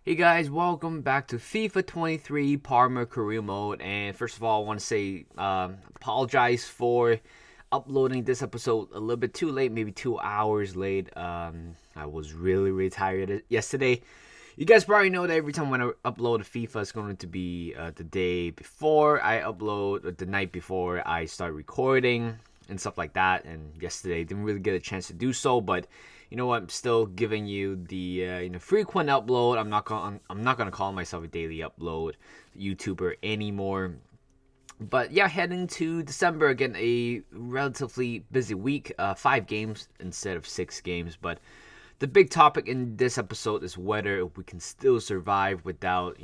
Hey guys, welcome back to FIFA 23 Parma career mode. And first of all, I want to say apologize for uploading this episode a little bit too late, maybe 2 hours late. I was really tired yesterday. You guys probably know that every time when I upload a FIFA, it's going to be the day before I upload, or the night before I start recording and stuff like that. And yesterday, didn't really get a chance to do so, but you know what? I'm still giving you the frequent upload. I'm not gonna call myself a daily upload YouTuber anymore. But yeah, heading to December again, a relatively busy week. 5 games instead of 6 games. But the big topic in this episode is whether we can still survive without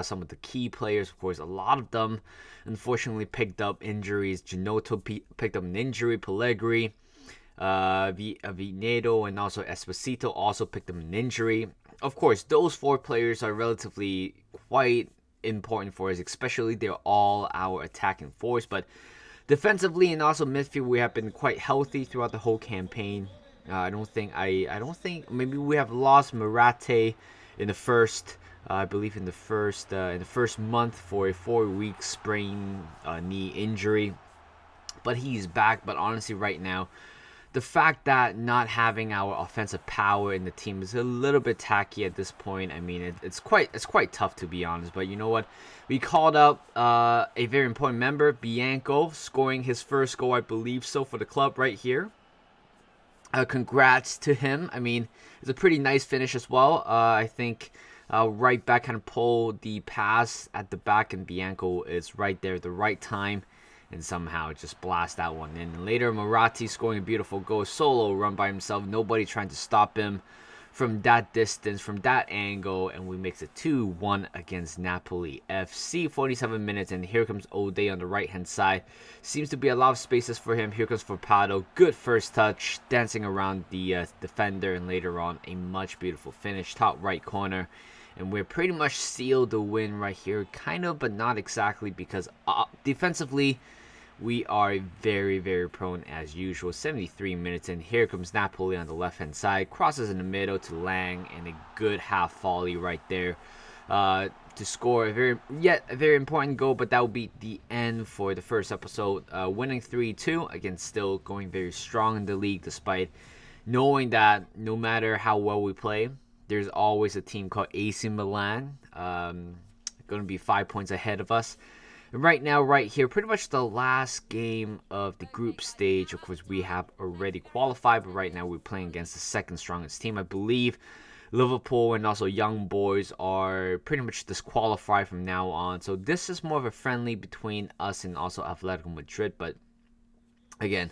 some of the key players. Of course, a lot of them unfortunately picked up injuries. Ginotto picked up an injury. Pellegrini, Vinedo, and also Esposito also picked up an injury. Of course, those 4 players are relatively quite important for us, especially they're all our attacking force. But defensively and also midfield, we have been quite healthy throughout the whole campaign. I don't think maybe we have lost Morate in the first. I believe in the first month for a 4-week sprain knee injury, but he's back. But honestly, right now, the fact that not having our offensive power in the team is a little bit tacky at this point. I mean, it's quite tough, to be honest. But you know what? We called up a very important member, Bianco, scoring his first goal, I believe so, for the club right here. Congrats to him. I mean, it's a pretty nice finish as well. I think right back kind of pulled the pass at the back, and Bianco is right there at the right time, and somehow just blast that one in. And later, Moratti scoring a beautiful goal, solo run by himself. Nobody trying to stop him from that distance, from that angle, and we makes it 2-1 against Napoli FC. 47 minutes, and here comes Ode on the right-hand side. Seems to be a lot of spaces for him. Here comes Forpado. Good first touch, dancing around the defender, and later on, a much beautiful finish, top right corner. And we're pretty much sealed the win right here, kind of, but not exactly, because defensively, we are very prone as usual. 73 minutes in. Here comes Napoli on the left-hand side. Crosses in the middle to Lang, and a good half volley right there to score a very important goal. But that will be the end for the first episode. Winning 3-2. Again, still going very strong in the league, despite knowing that no matter how well we play, there's always a team called AC Milan going to be 5 points ahead of us. And right now, right here, pretty much the last game of the group stage. Of course, we have already qualified, but right now we're playing against the second strongest team. I believe Liverpool and also Young Boys are pretty much disqualified from now on. So this is more of a friendly between us and also Atletico Madrid. But again,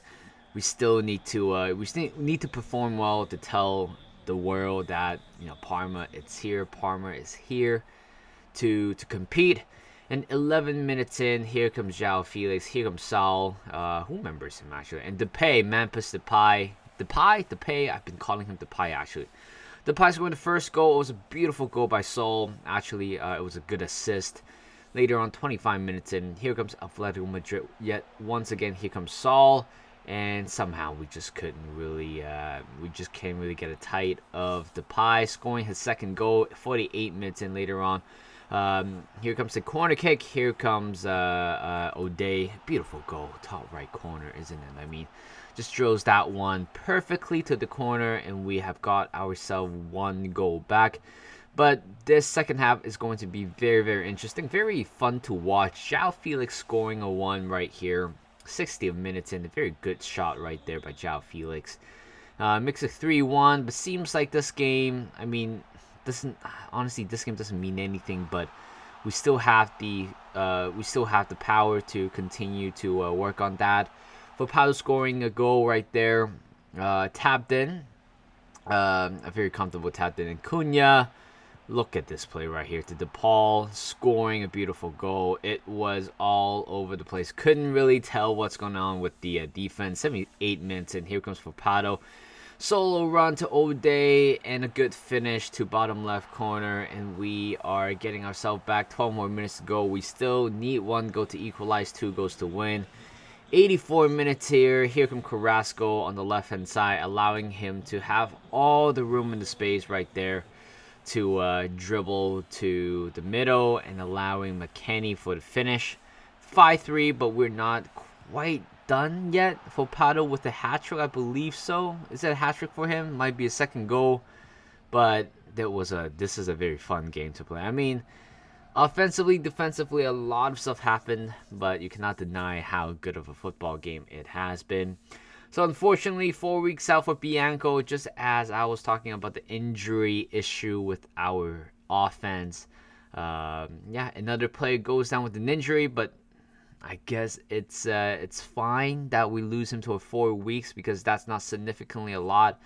we still need to perform well to tell the world that Parma is here to compete. And 11 minutes in, here comes João Felix, here comes Saul, who remembers him actually, and Depay, Memphis Depay, I've been calling him Depay actually. Depay scoring the first goal. It was a beautiful goal by Saul, actually it was a good assist. Later on, 25 minutes in, here comes Atletico Madrid, yet once again, here comes Saul, and somehow we just can't really get a tight of Depay, scoring his second goal, 48 minutes in later on. Here comes the corner kick. Here comes O'Day. Beautiful goal, top right corner, isn't it? I mean, just drills that one perfectly to the corner, and we have got ourselves 1 goal back. But this second half is going to be very interesting, very fun to watch. João Felix scoring a 1 right here, 60 minutes in. A very good shot right there by João Felix. Makes it 3-1, but seems like this game, I mean, this game doesn't mean anything, but we still have the power to continue to work on that. Fopado scoring a goal right there, tapped in, a very comfortable tapped in. And Cunha, look at this play right here to DePaul, scoring a beautiful goal. It was all over the place. Couldn't really tell what's going on with the defense. 78 minutes, and here comes Fopado. Solo run to O'Day and a good finish to bottom left corner, and we are getting ourselves back. 12 more minutes to go. We still need 1 goal to equalize, 2 goals to win. 84 minutes here. Here comes Carrasco on the left hand side, allowing him to have all the room in the space right there to dribble to the middle and allowing McKennie for the finish. 5-3, but we're not quite done yet. Fopado with the hat trick, I believe so. Is that a hat trick for him? Might be a second goal, but this is a very fun game to play. I mean, offensively, defensively, a lot of stuff happened, but you cannot deny how good of a football game it has been. So unfortunately, 4 weeks out for Bianco, just as I was talking about the injury issue with our offense. Another player goes down with an injury, but I guess it's fine that we lose him to 4 weeks because that's not significantly a lot.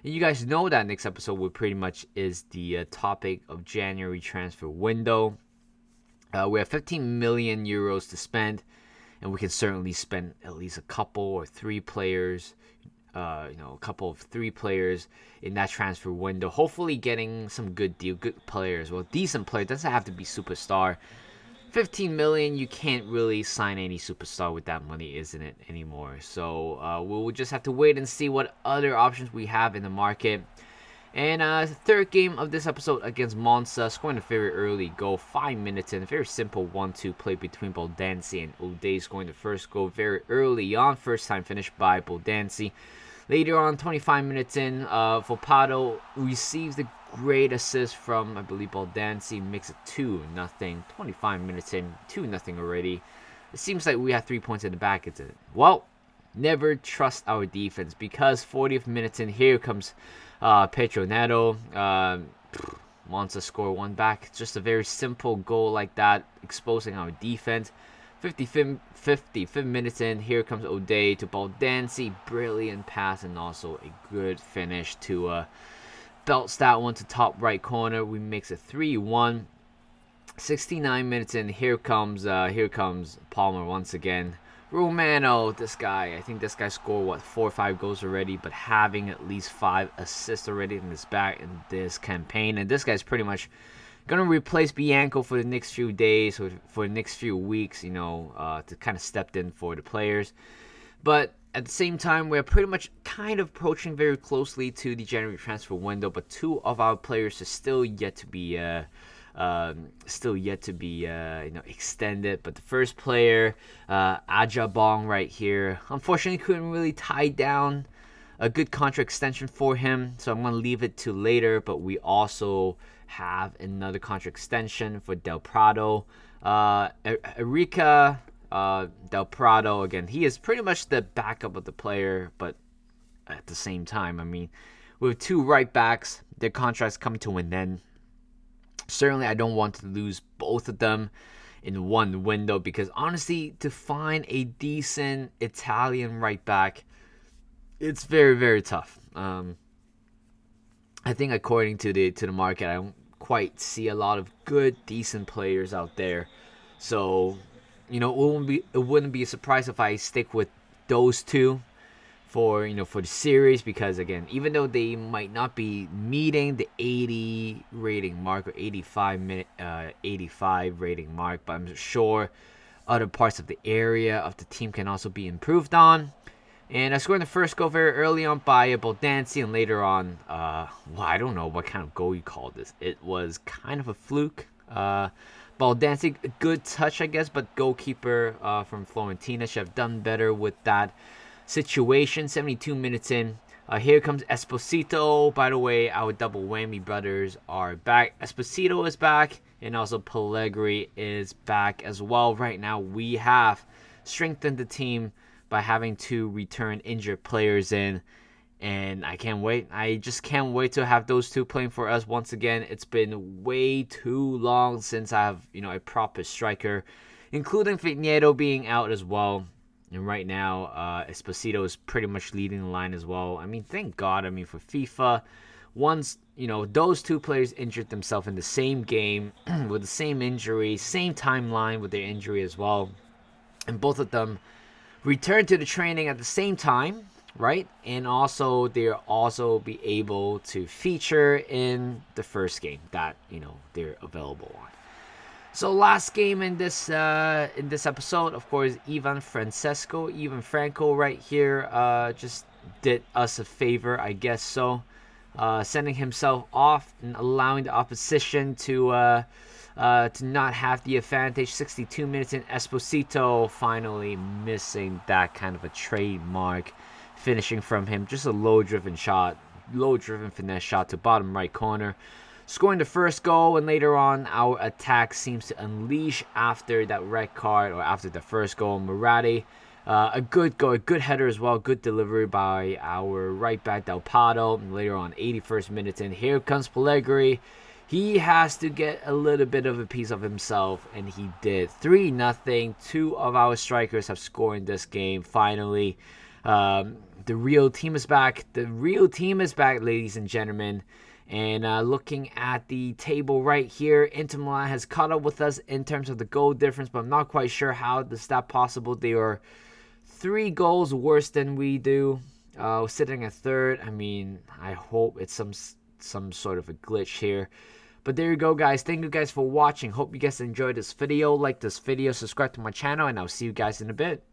And you guys know that next episode will pretty much is the topic of January transfer window. We have 15 million euros to spend, and we can certainly spend at least a couple or three players, a couple of three players in that transfer window. Hopefully getting some good players. Well, decent players. Doesn't have to be superstar. 15 million, you can't really sign any superstar with that money, isn't it, anymore? So we'll just have to wait and see what other options we have in the market. And third game of this episode against Monza, scoring a very early goal, 5 minutes in. A very simple 1-2 play between Boldansi and O'Day, scoring the first goal very early on. First time finish by Boldansi. Later on, 25 minutes in, Fopado receives the great assist from, I believe, Boldansi, makes it 2-0. 25 minutes in, 2-0 already. It seems like we have 3 points in the back. Well, never trust our defense because 40th minutes in, here comes Pedro Neto. Monza score one back. Just a very simple goal like that, exposing our defense. 55th minutes in, here comes O'Day to Boldansi. Brilliant pass and also a good finish to belts that one to top right corner. We makes it 3-1. 69 minutes in, here comes Palmer once again. Romano, I think this guy scored 4 or 5 goals already, but having at least 5 assists already in this campaign, and this guy's pretty much gonna replace Bianco for the next few days or for the next few weeks, to kind of step in for the players. But at the same time, we're pretty much kind of approaching very closely to the January transfer window, but 2 of our players are still yet to be extended. But the first player, Ajabong right here, unfortunately couldn't really tie down a good contract extension for him, so I'm going to leave it to later. But we also have another contract extension for Del Prado. Erika Del Prado, again, he is pretty much the backup of the player, but at the same time, I mean, with 2 right backs, their contracts coming to an end. Certainly, I don't want to lose both of them in one window because honestly, to find a decent Italian right back, it's very, very tough. I think according to the market, I don't quite see a lot of good, decent players out there. So, it wouldn't be a surprise if I stick with those 2 for the series, because again, even though they might not be meeting the 80 rating mark or 85 rating mark, but I'm sure other parts of the area of the team can also be improved on. And I scored the first goal very early on by Boldansi, and later on, I don't know what kind of goal you call this. It was kind of a fluke. Boldansi, a good touch, I guess, but goalkeeper from Florentina should have done better with that situation. 72 minutes in, here comes Esposito. By the way, our double whammy brothers are back. Esposito is back, and also Pellegrini is back as well. Right now, we have strengthened the team by having to return injured players in, and I can't wait. I just can't wait to have those 2 playing for us once again. It's been way too long since I have a proper striker, including Figneto being out as well. And right now, Esposito is pretty much leading the line as well. I mean, thank God. I mean, for FIFA, once those 2 players injured themselves in the same game with the same injury, same timeline with their injury as well, and both of them return to the training at the same time, right? And also they'll also be able to feature in the first game that they're available on. So last game in this episode, of course, Ivan Franco right here just did us a favor, I guess so. sending himself off and allowing the opposition to not have the advantage. 62 minutes in, Esposito finally missing that kind of a trademark finishing from him. Just a low-driven finesse shot to bottom right corner. Scoring the first goal, and later on, our attack seems to unleash after that red card, or after the first goal. Murati, a good goal, a good header as well, good delivery by our right back Del Pato. And later on, 81st minutes in, here comes Pellegrini. He has to get a little bit of a piece of himself, and he did. 3-0. Two of our strikers have scored in this game. Finally, the real team is back. The real team is back, ladies and gentlemen. And looking at the table right here, Inter Milan has caught up with us in terms of the goal difference, but I'm not quite sure how is that possible. They are 3 goals worse than we do, sitting at third. I mean, I hope it's some sort of a glitch here. But there you go, guys. Thank you guys for watching. Hope you guys enjoyed this video. Like this video, subscribe to my channel, and I'll see you guys in a bit.